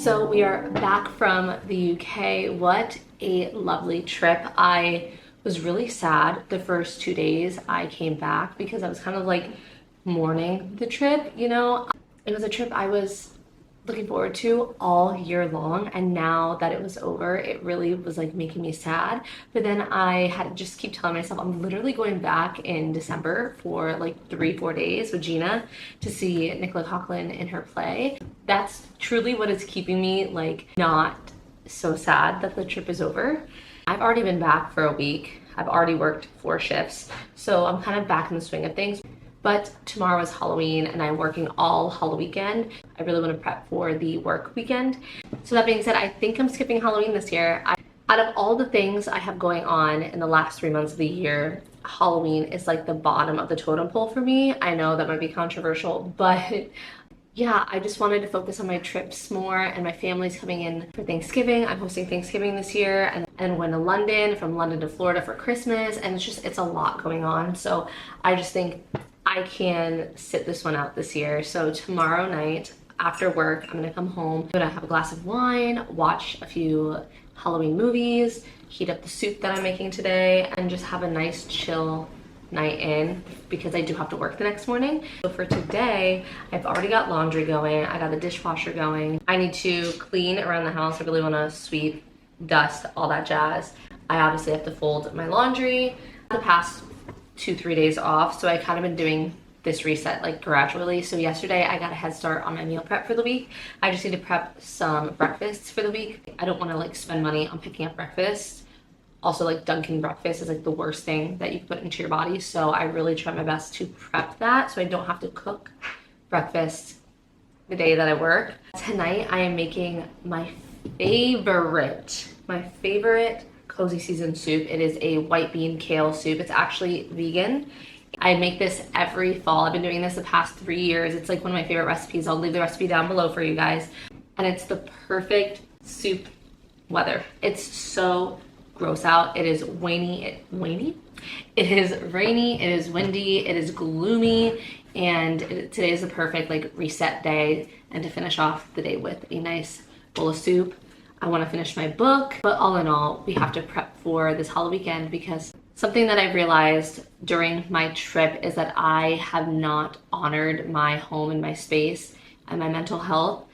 So we are back from the UK. What a lovely trip. I was really sad the first 2 days I came back because I was kind of like mourning the trip, you know? It was a trip I was looking forward to all year long, and now that it was over, it really was like making me sad. But then I had to just keep telling myself I'm literally going back in December for like 3-4 days with Gina to see Nicola Coughlan in her play. That's truly what is keeping me like not so sad that the trip is over. I've already been back for a week. I've already worked 4 shifts, so I'm kind of back in the swing of things. But tomorrow is Halloween and I'm working all Halloween weekend. I really want to prep for the work weekend. So that being said, I think I'm skipping Halloween this year. Out of all the things I have going on in the last 3 months of the year, Halloween is like the bottom of the totem pole for me. I know that might be controversial, but yeah, I just wanted to focus on my trips more, and my family's coming in for Thanksgiving. I'm hosting Thanksgiving this year, and went to London, from London to Florida for Christmas, and it's a lot going on. So I just think I can sit this one out this year. So tomorrow night after work, I'm gonna come home, I'm gonna have a glass of wine, watch a few Halloween movies, heat up the soup that I'm making today, and just have a nice chill night in because I do have to work the next morning. So for today, I've already got laundry going. I got the dishwasher going. I need to clean around the house. I really want to sweep, dust, all that jazz. I obviously have to fold my laundry. The past 2-3 days off, so I kind of been doing this reset like gradually. So yesterday I got a head start on my meal prep for the week. I just need to prep some breakfasts for the week. I don't want to like spend money on picking up breakfast. Also, like Dunkin' breakfast is like the worst thing that you can put into your body, so I really try my best to prep that so I don't have to cook breakfast the day that I work. Tonight I am making my favorite cozy season soup. It is a white bean kale soup. It's actually vegan. I make this every fall. I've been doing this the past 3 years. It's like one of my favorite recipes. I'll leave the recipe down below for you guys. And it's the perfect soup weather. It's so gross out. It is rainy. It is rainy, it is windy, it is gloomy, and today is the perfect like reset day and to finish off the day with a nice bowl of soup. I want to finish my book, but all in all, we have to prep for this Halloween weekend because something that I realized during my trip is that I have not honored my home and my space and my mental health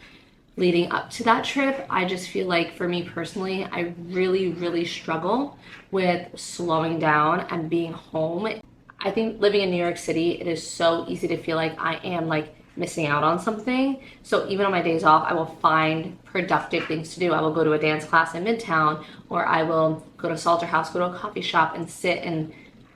leading up to that trip. I just feel like for me personally, I really struggle with slowing down and being home. I think living in New York City, it is so easy to feel like I am like missing out on something. So even on my days off, I will find productive things to do. I will go to a dance class in Midtown, or I will go to Salter House, go to a coffee shop and sit and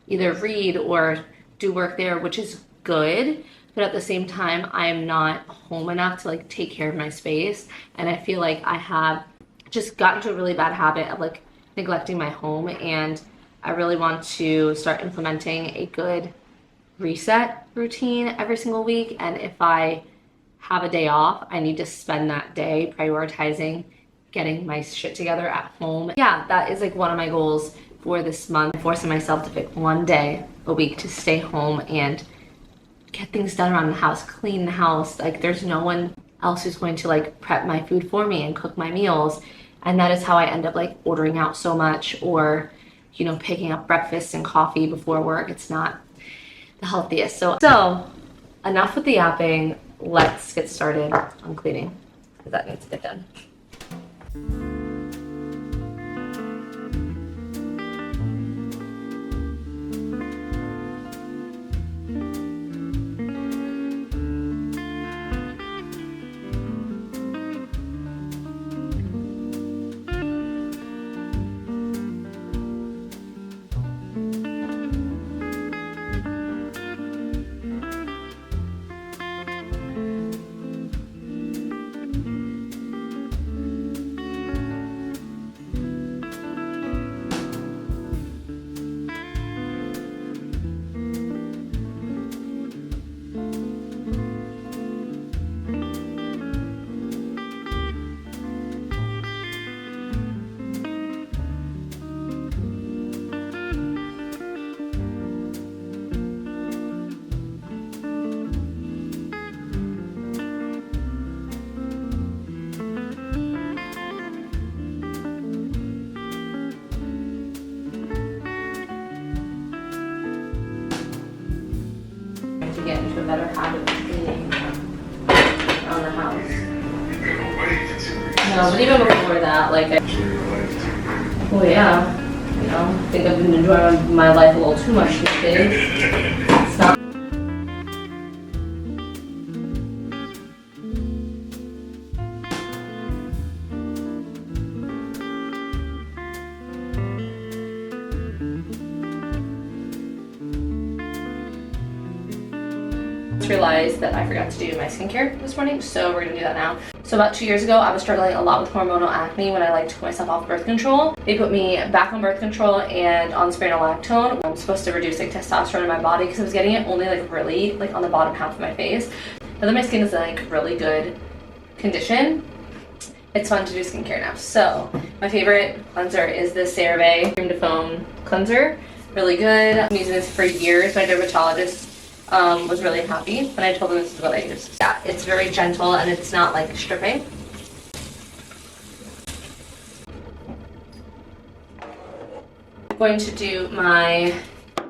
either read or do work there, which is good. But at the same time, I am not home enough to like take care of my space. And I feel like I have just gotten to a really bad habit of like neglecting my home. And I really want to start implementing a good reset routine every single week. And if I have a day off, I need to spend that day prioritizing getting my shit together at home. Yeah, that is like one of my goals for this month. I'm forcing myself to pick one day a week to stay home and get things done around the house, clean the house. Like there's no one else who's going to like prep my food for me and cook my meals. And that is how I end up like ordering out so much, or, you know, picking up breakfast and coffee before work. It's not the healthiest. So enough with the yapping. Let's get started on cleaning because that needs to get done. on the house. No, but even before that, like, oh yeah, you know, I think I've been enjoying my life a little too much these days. It's not. Realized that I forgot to do my skincare this morning, so we're gonna do that now. So about 2 years ago, I was struggling a lot with hormonal acne when I like took myself off birth control. They put me back on birth control and on spironolactone. I'm supposed to reduce like testosterone in my body because I was getting it only like really like on the bottom half of my face. Now that my skin is in like really good condition, it's fun to do skincare now. So my favorite cleanser is the CeraVe Cream to Foam Cleanser. Really good. I'm using this for years. My dermatologist was really happy when I told them this is what I use. Yeah, it's very gentle and it's not like stripping. I'm going to do my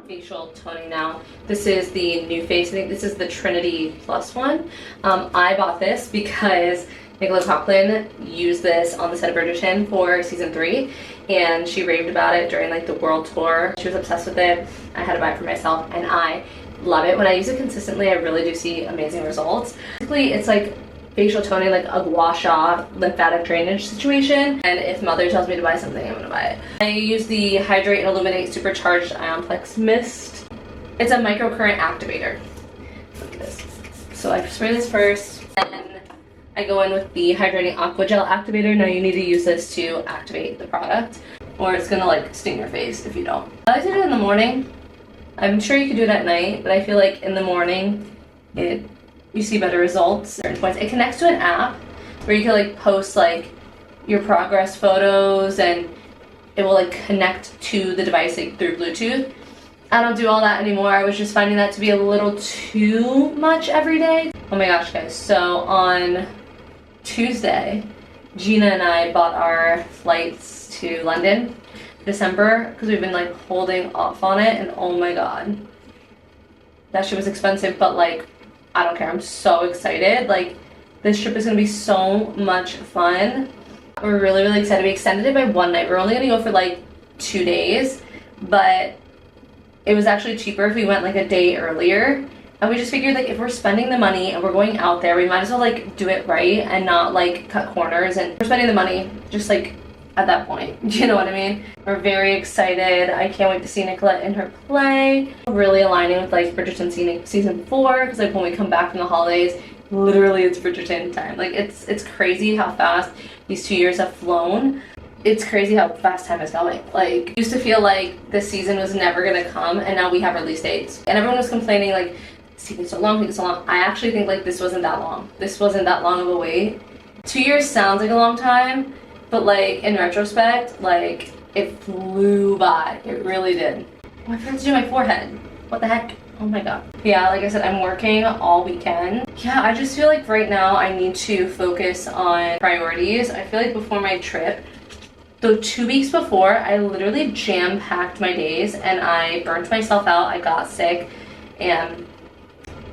facial toning now. This is the New Face. I think this is the Trinity Plus one. I bought this because Nicola Coughlan used this on the set of Bridgerton for season 3, and she raved about it during like the world tour. She was obsessed with it. I had to buy it for myself, and I love it. When I use it consistently, I really do see amazing results. Basically, it's like facial toning, like a gua sha lymphatic drainage situation. And if Mother tells me to buy something, I'm gonna buy it. I use the Hydrate and Illuminate Supercharged Ionplex Mist. It's a microcurrent activator. Look at this. So I spray this first, and I go in with the Hydrating Aqua Gel Activator. Now you need to use this to activate the product, or it's gonna like sting your face if you don't. I like to do it in the morning. I'm sure you could do it at night, but I feel like in the morning, you see better results. Certain points. It connects to an app where you can like post like your progress photos, and it will like connect to the device like, through Bluetooth. I don't do all that anymore. I was just finding that to be a little too much every day. Oh my gosh, guys. So on Tuesday, Gina and I bought our flights to London. December, because we've been like holding off on it, and oh my god, that shit was expensive, but like I don't care. I'm so excited. Like this trip is gonna be so much fun. We're really excited. We extended it by 1 night. We're only gonna go for like 2 days, but it was actually cheaper if we went like a day earlier. And we just figured like if we're spending the money and we're going out there, we might as well like do it right and not like cut corners. And we're spending the money just like at that point, you know what I mean? We're very excited. I can't wait to see Nicolette in her play. Really aligning with like Bridgerton season 4, because like when we come back from the holidays, literally it's Bridgerton time. Like it's crazy how fast these 2 years have flown. It's crazy how fast time is going. Like, used to feel like this season was never gonna come, and now we have release dates. And everyone was complaining like, it's taking so long, I actually think like this wasn't that long. This wasn't that long of a wait. 2 years sounds like a long time, but like in retrospect, like it flew by. It really did. Oh, I forgot to do my forehead. What the heck? Oh my god. Yeah, like I said, I'm working all weekend. Yeah, I just feel like right now I need to focus on priorities. I feel like before my trip, the 2 weeks before, I literally jam-packed my days and I burnt myself out. I got sick and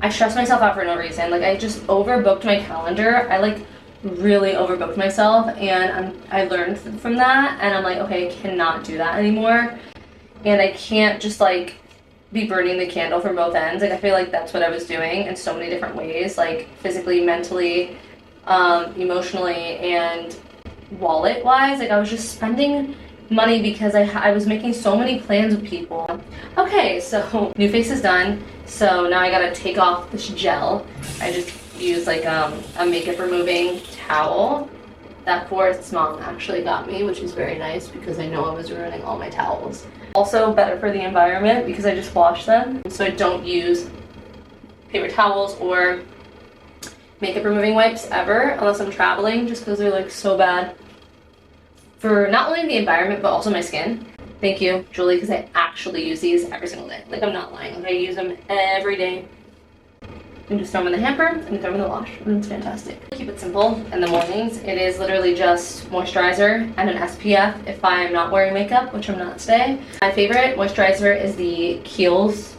I stressed myself out for no reason. Like I just overbooked my calendar. I like really overbooked myself, and I learned from that, and I'm like, okay, I cannot do that anymore, and I can't just like be burning the candle from both ends. Like I feel like that's what I was doing in so many different ways, like physically, mentally, emotionally, and wallet wise. Like I was just spending money because I was making so many plans with people. Okay, so New Face is done, so now I gotta take off this gel. I just use like a makeup removing towel that Forrest's mom actually got me, which is very nice because I know I was ruining all my towels. Also better for the environment because I just wash them, so I don't use paper towels or makeup removing wipes ever unless I'm traveling, just because they're like so bad for not only the environment but also my skin. Thank you, Julie, because I actually use these every single day. Like I'm not lying. Like I use them every day. And just throw them in the hamper and throw them in the wash, and it's fantastic. Keep it simple in the mornings. It is literally just moisturizer and an SPF if I'm not wearing makeup, which I'm not today. My favorite moisturizer is the Kiehl's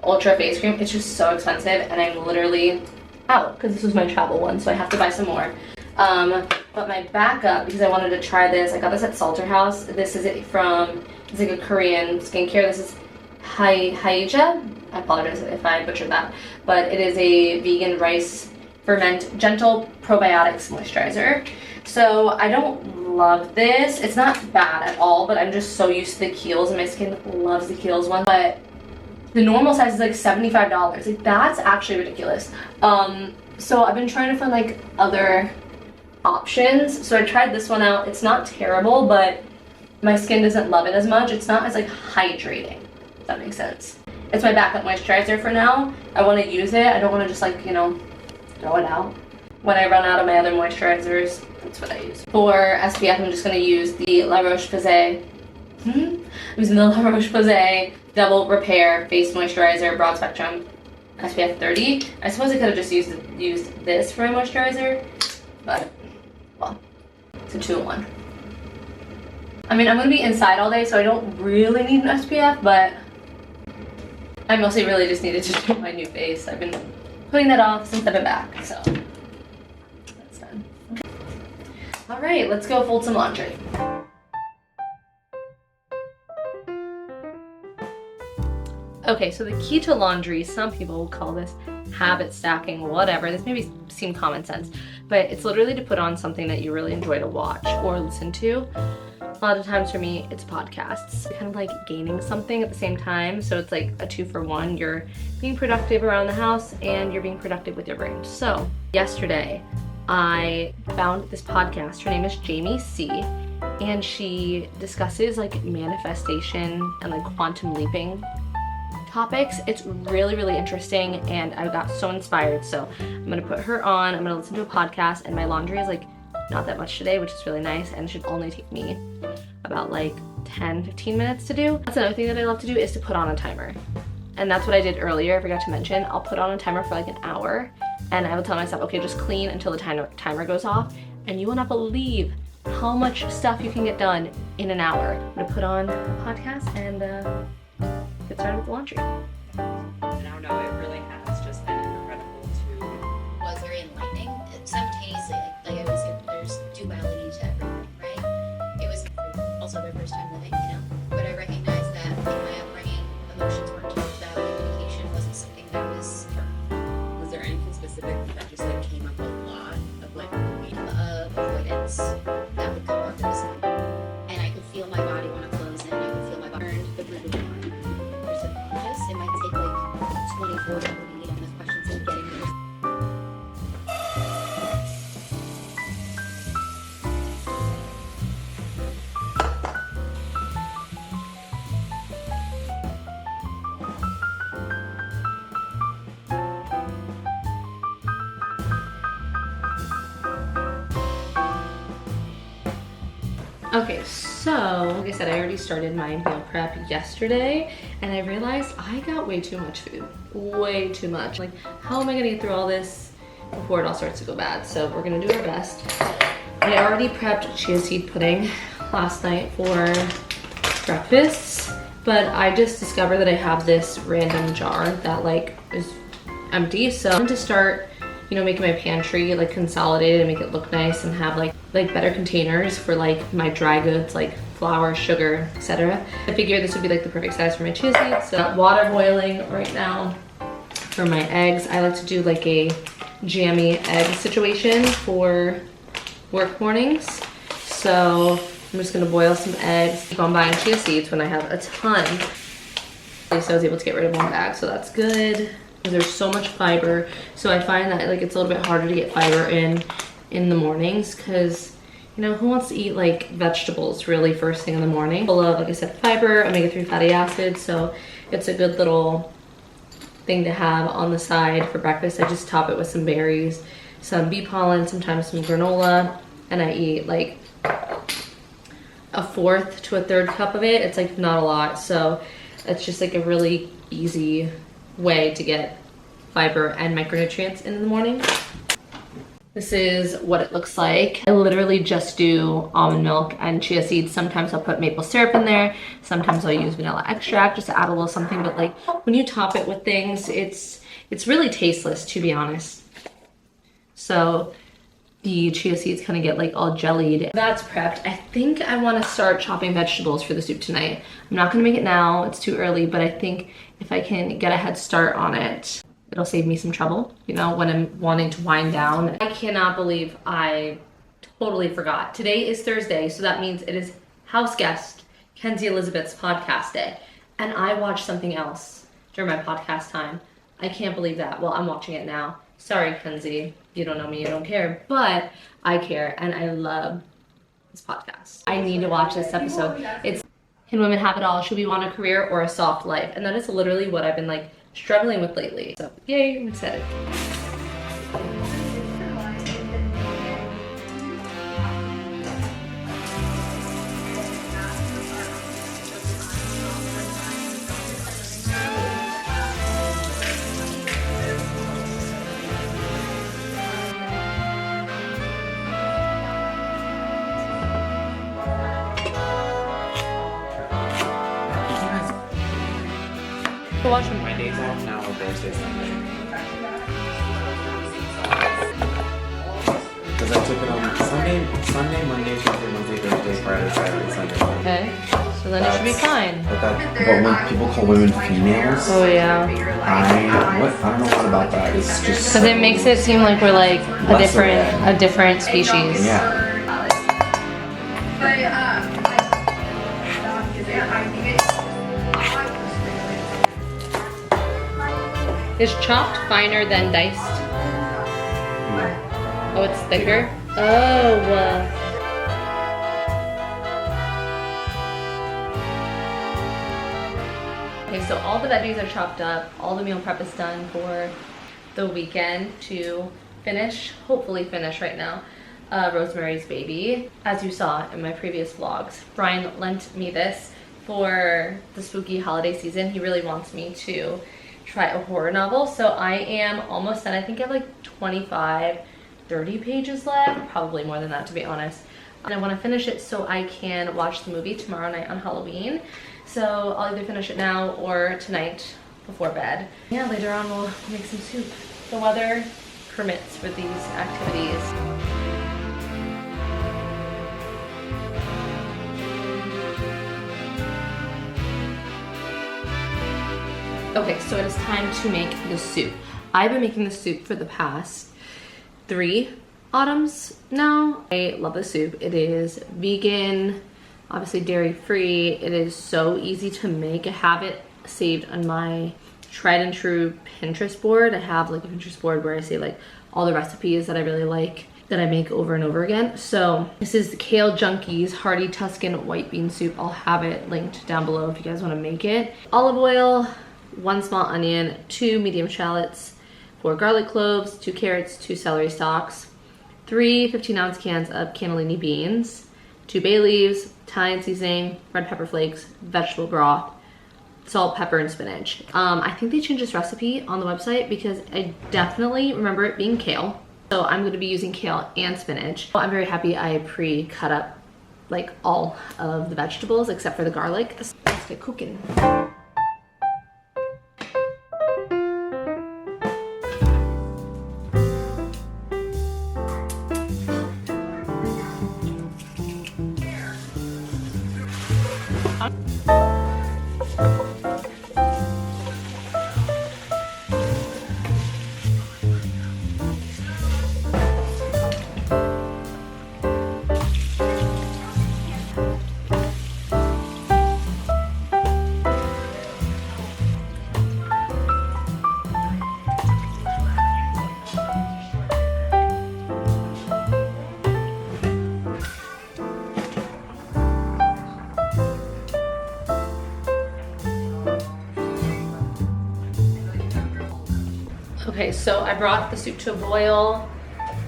Ultra Face Cream. It's just so expensive, and I'm literally out because this was my travel one, so I have to buy some more. But my backup, because I wanted to try this, I got this at Salter House. This is it from, it's like a Korean skincare. This is Haija. I apologize if I butchered that, but it is a vegan rice ferment gentle probiotics moisturizer. So I don't love this. It's not bad at all, but I'm just so used to the Kiehl's, and my skin loves the Kiehl's one. But the normal size is like $75. Like, that's actually ridiculous. So I've been trying to find like other options. So I tried this one out. It's not terrible, but my skin doesn't love it as much. It's not as like hydrating, if that makes sense. It's my backup moisturizer for now. I want to use it. I don't want to just like, you know, throw it out. When I run out of my other moisturizers, that's what I use. For SPF, I'm just going to use the La Roche-Posay. I'm using the La Roche-Posay Double Repair Face Moisturizer Broad Spectrum SPF 30. I suppose I could have just used this for my moisturizer, but, well, it's a 2-in-1. I mean, I'm going to be inside all day, so I don't really need an SPF, but I mostly really just needed to do my new face. I've been putting that off since I've been back, so that's done. Okay. All right, let's go fold some laundry. Okay, so the key to laundry, some people will call this habit stacking, whatever. This maybe seem common sense, but it's literally to put on something that you really enjoy to watch or listen to. A lot of times for me, it's podcasts. Kind of like gaining something at the same time. So it's like a 2-for-1. You're being productive around the house and you're being productive with your brain. So yesterday, I found this podcast. Her name is Jamie C. And she discusses like manifestation and like quantum leaping topics. It's really, really interesting, and I got so inspired. So I'm gonna put her on, I'm gonna listen to a podcast, and my laundry is like not that much today, which is really nice, and it should only take me about like 10-15 minutes to do. That's another thing that I love to do, is to put on a timer. And that's what I did earlier, I forgot to mention. I'll put on a timer for like an hour, and I will tell myself, okay, just clean until the timer goes off, and you will not believe how much stuff you can get done in an hour. I'm gonna put on a podcast and get started with the laundry. I don't know, it really has just been incredible to... Was very enlightening. Simultaneously, like I always say, there's duality to everything, right? It was also their first time living, you know? But I recognized that in my upbringing, emotions weren't talked about, communication wasn't something that was firm. Was there anything specific that just like came up a lot of like Avoidance that would come up and I could feel my body want to close in. I could feel my body turn the root of the mind. There's subconscious. It might take like 24 to read on the questions and getting there. Okay, so like I said, I already started my meal prep yesterday, and I realized I got way too much food. Way too much. Like, how am I gonna get through all this before it all starts to go bad? So we're gonna do our best. I already prepped chia seed pudding last night for breakfast, but I just discovered that I have this random jar that like is empty. So I'm going to start, you know, making my pantry like consolidated and make it look nice and have like better containers for like my dry goods like flour, sugar, etc. I figured this would be like the perfect size for my chia seeds. So water boiling right now for my eggs. I like to do like a jammy egg situation for work mornings. So I'm just gonna boil some eggs. Keep on buying chia seeds when I have a ton. At least I was able to get rid of one bag, so that's good. There's so much fiber, so I find that like it's a little bit harder to get fiber in the mornings, because you know, who wants to eat like vegetables really first thing in the morning? Full of, like I said, fiber, omega-3 fatty acids, so it's a good little thing to have on the side for breakfast. I just top it with some berries, some bee pollen, sometimes some granola, and I eat like a 1/4 to a 1/3 cup of it. It's like not a lot, so it's just like a really easy way to get fiber and micronutrients in the morning. This is what it looks like. I literally just do almond milk and chia seeds. Sometimes I'll put maple syrup in there. Sometimes I'll use vanilla extract just to add a little something. But like when you top it with things, it's really tasteless, to be honest. so the chia seeds kind of get like all jellied. That's prepped. I think I want to start chopping vegetables for the soup tonight. I'm not gonna make it now, it's too early, but I think if I can get a head start on it, it'll save me some trouble, you know, when I'm wanting to wind down. I cannot believe I totally forgot. Today is Thursday, so that means it is house guest Kenzie Elizabeth's podcast day. And I watched something else during my podcast time. I can't believe that. Well, I'm watching it now. Sorry, Kenzie. You don't know me, you don't care. But I care, and I love this podcast. I need to watch this episode. It's Can Women Have It All? Should We Want a Career or a Soft Life? And that is literally what I've been like struggling with lately. So yay, I'm excited. Go watch them. My days off now are Thursday, Sunday. Because I took it on Sunday, Monday, Tuesday, Wednesday, Thursday, Friday, Saturday, Sunday. Okay, so then it should be fine. But when people call women females, Oh yeah. I don't know what about that. It's just Because it makes it seem like we're like a different species. Yeah. Is chopped finer than diced? Oh, it's thicker? Oh. Okay, so all the veggies are chopped up. All the meal prep is done for the weekend to finish, hopefully finish right now, Rosemary's Baby. As you saw in my previous vlogs, Brian lent me this for the spooky holiday season. He really wants me to try a horror novel, so I am almost done. I think I have like 25, 30 pages left, probably more than that to be honest. And I want to finish it so I can watch the movie tomorrow night on Halloween. So I'll either finish it now or tonight before bed. Yeah, later on we'll make some soup. The weather permits for these activities. Okay, so it is time to make the soup. I've been making the soup for the past 3 autumns now. I love the soup. It is vegan, obviously dairy free. It is so easy to make. I have it saved on my tried and true Pinterest board. I have like a Pinterest board where I say like all the recipes that I really like that I make over and over again. So this is the Kale Junkies Hearty Tuscan White Bean Soup. I'll have it linked down below if you guys want to make it. Olive oil, 1 small onion, 2 medium shallots, 4 garlic cloves, 2 carrots, 2 celery stalks, 3 15-ounce cans of cannellini beans, 2 bay leaves, Italian seasoning, red pepper flakes, vegetable broth, salt, pepper, and spinach. I think they changed this recipe on the website because I definitely remember it being kale. So I'm going to be using kale and spinach. I'm very happy I pre-cut up like all of the vegetables except for the garlic. Let's get cooking. Okay, so I brought the soup to a boil.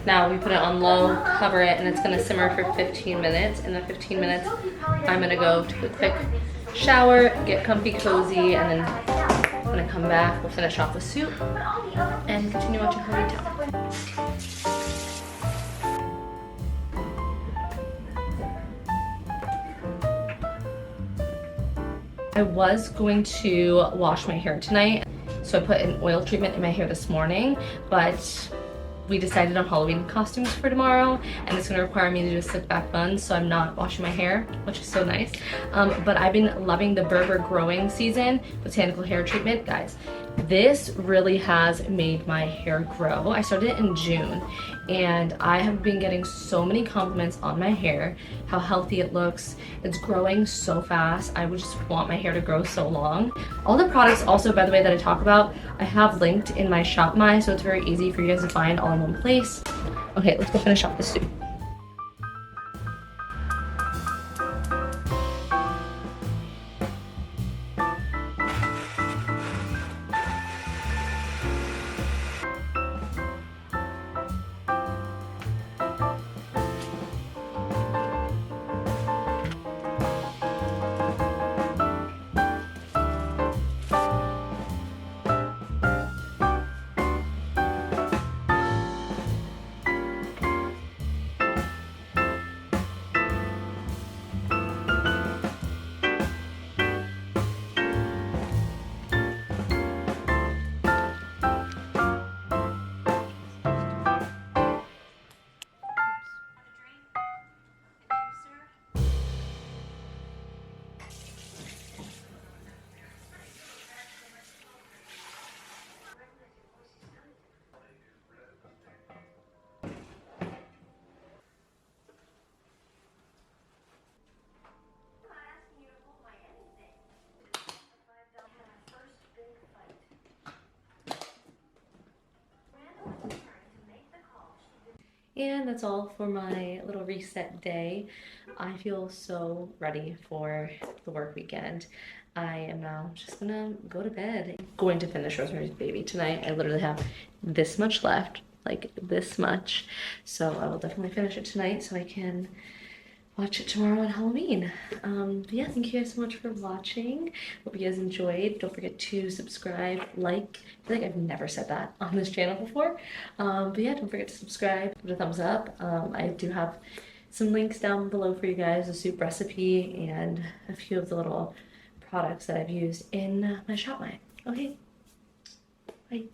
Now we put it on low, cover it, and it's gonna simmer for 15 minutes. In the 15 minutes, I'm gonna go take a quick shower, get comfy cozy, and then when I come back, we'll finish off the soup and continue watching Homey Town. I was going to wash my hair tonight, so I put an oil treatment in my hair this morning, but we decided on Halloween costumes for tomorrow, and it's gonna require me to do a slick back bun, so I'm not washing my hair, which is so nice. But I've been loving the Berber growing season botanical hair treatment. Guys, this really has made my hair grow. I started it in June, and I have been getting so many compliments on my hair, how healthy it looks. It's growing so fast. I would just want my hair to grow so long. All the products also, by the way, that I talk about, I have linked in my Shop My, so it's very easy for you guys to find all in one place. Okay, let's go finish off the soup. And that's all for my little reset day. I feel so ready for the work weekend. I am now just gonna go to bed. I'm going to finish Rosemary's Baby tonight. I literally have this much left, like this much. So I will definitely finish it tonight so I can watch it tomorrow on Halloween. But yeah, thank you guys so much for watching. Hope you guys enjoyed. Don't forget to subscribe, like. I feel like I've never said that on this channel before. But yeah, don't forget to subscribe, give it a thumbs up. I do have some links down below for you guys, a soup recipe and a few of the little products that I've used in my Shop My. Okay, bye.